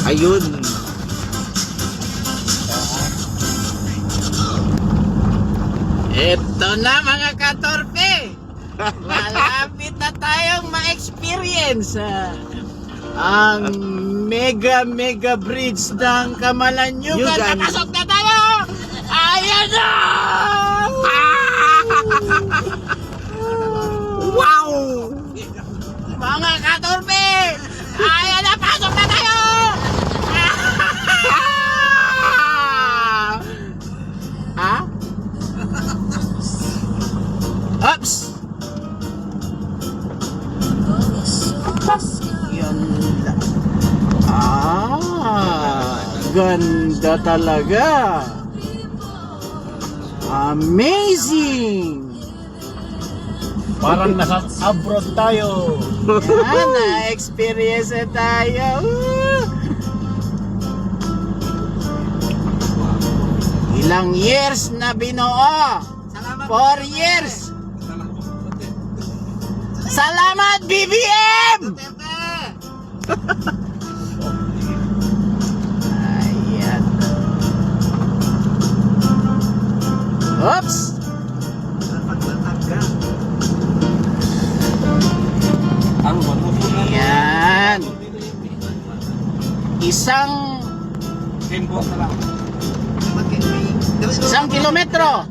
Ayun. Ito na mga katorpe. Malapit na tayong ma-experience ang mega bridge ng Camalaniugan. Napasok na tayo! Ayan na! Wow! Mga katorpe! Ayan na! Pasok na tayo! Ha? Oops! Ganda. Ganda talaga. Amazing! Parang nasa abroad tayo. Yan, na-experience na tayo. Ilang years na binuo? 4 years. Salamat BBM! Ayan. Oops! Ang matutunan. Ayan. Isang kilometro.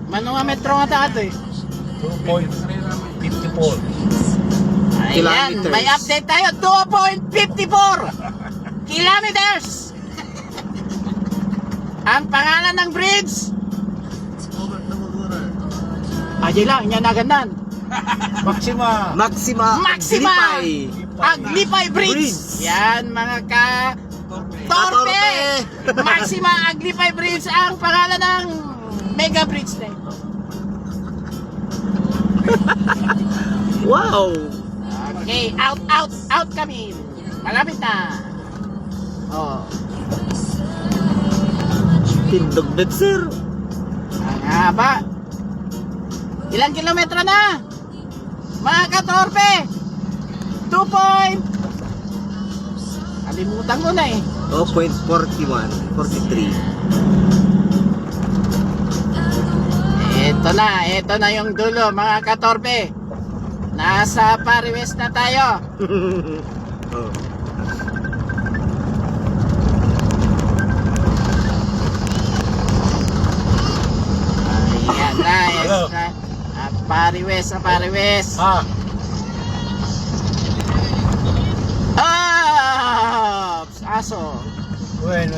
Manong nga metro nga tato eh. 2.54. Ayan, Kilometers. may update tayo. 2.54 kilometers. Ang pangalan ng bridge. Ajay lang, inyanagandan. Maxima. Maxima. Lipay. Aglipay Bridge. Yan mga Torpe. Maxima Aglipay Bridge ang pangalan ng mega bridge na ito. Wow! Okay, out kami. Malapit na. Oh, Tindog na, sir. ang haba. Ilang kilometro na? Mga katorpe. 2 point. Kalimutan ko na eh. 0.41, 43. Ito na yung dulo mga katorpe. Nasa Pariwes na tayo. Oh. Ayan na. Pariwes. Ah, Aso. when.